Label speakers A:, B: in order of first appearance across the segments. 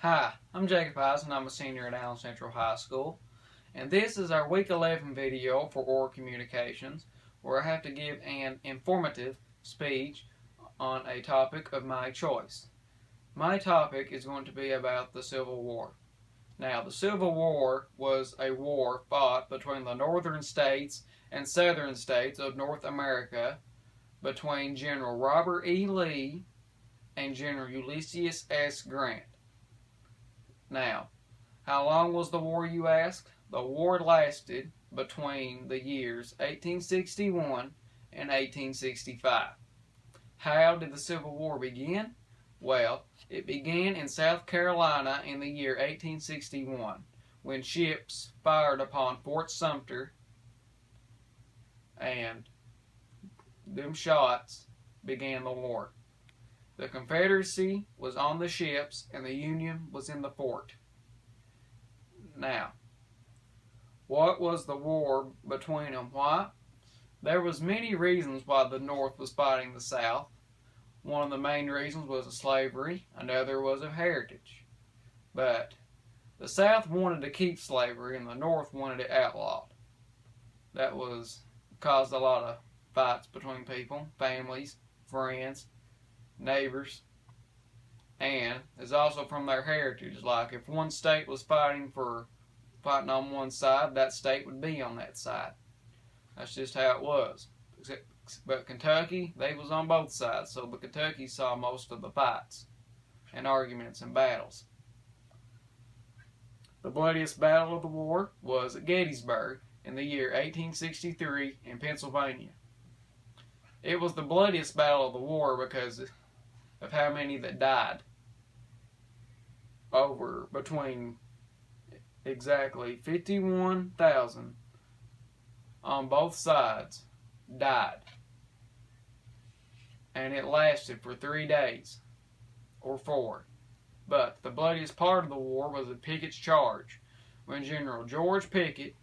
A: Hi, I'm Jacob Heiss and I'm a senior at Allen Central High School. And this is our Week 11 video for Oral Communications, where I have to give an informative speech on a topic of my choice. My topic is going to be about the Civil War. Now, the Civil War was a war fought between the northern states and southern states of North America between General Robert E. Lee and General Ulysses S. Grant. Now, how long was the war, you ask? The war lasted between the years 1861 and 1865. How did the Civil War begin? Well, it began in South Carolina in the year 1861 when ships fired upon Fort Sumter, and them shots began the war. The Confederacy was on the ships and the Union was in the fort. Now, what was the war between them? Why? There was many reasons why the North was fighting the South. One of the main reasons was of slavery, another was of heritage. But the South wanted to keep slavery and the North wanted it outlawed. That caused a lot of fights between people, families, friends, neighbors, and is also from their heritage. Like if one state was fighting on one side, that state would be on that side. That's just how it was. But Kentucky, they was on both sides, so the Kentucky saw most of the fights and arguments and battles. The bloodiest battle of the war was at Gettysburg in the year 1863 in Pennsylvania. It was the bloodiest battle of the war because of how many that died. Between exactly 51,000 on both sides died. And it lasted for 3 days or 4. But the bloodiest part of the war was the Pickett's Charge, when General George Pickett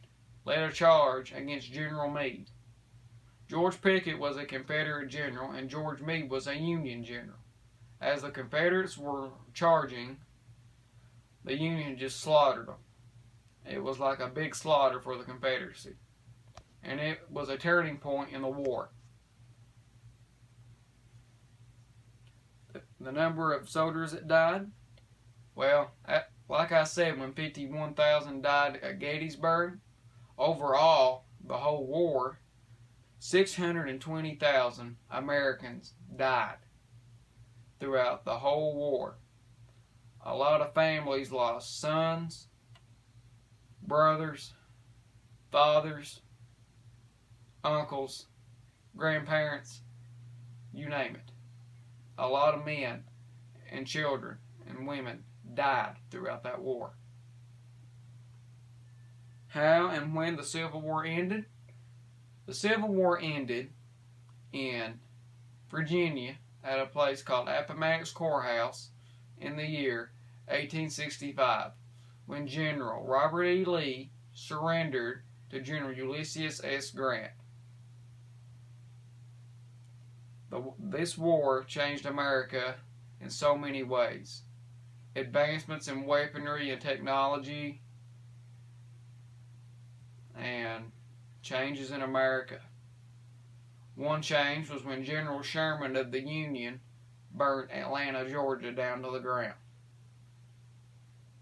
A: led a charge against General Meade. George Pickett was a Confederate general and George Meade was a Union general. As the Confederates were charging, the Union just slaughtered them. It was like a big slaughter for the Confederacy. And it was a turning point in the war. The number of soldiers that died? Well, like I said, when 51,000 died at Gettysburg, overall, the whole war, 620,000 Americans died throughout the whole war. A lot of families lost sons, brothers, fathers, uncles, grandparents, you name it. A lot of men and children and women died throughout that war. How and when the Civil War ended? The Civil War ended in Virginia at a place called Appomattox Courthouse in the year 1865 when General Robert E. Lee surrendered to General Ulysses S. Grant. This war changed America in so many ways. Advancements in weaponry and technology, and changes in America. One change was when General Sherman of the Union burnt Atlanta, Georgia down to the ground.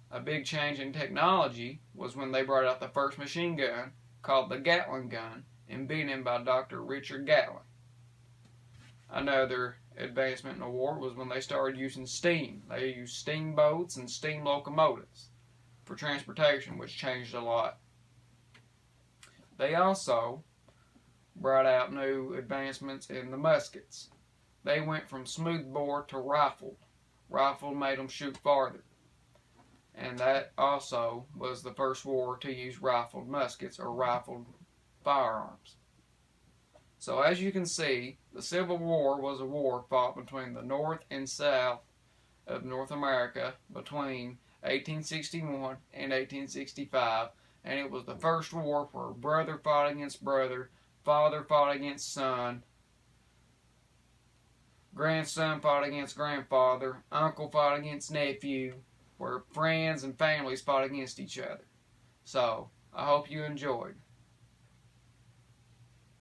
A: A big change in technology was when they brought out the first machine gun called the Gatling gun, invented by Dr. Richard Gatling. Another advancement in the war was when they started using steam. They used steamboats and steam locomotives for transportation, which changed a lot. They also brought out new advancements in the muskets. They went from smoothbore to rifled. Rifled made them shoot farther. And that also was the first war to use rifled muskets or rifled firearms. So as you can see, the Civil War was a war fought between the North and South of North America between 1861 and 1865, and it was the first war where brother fought against brother, father fought against son, grandson fought against grandfather, uncle fought against nephew, where friends and families fought against each other. So I hope you enjoyed.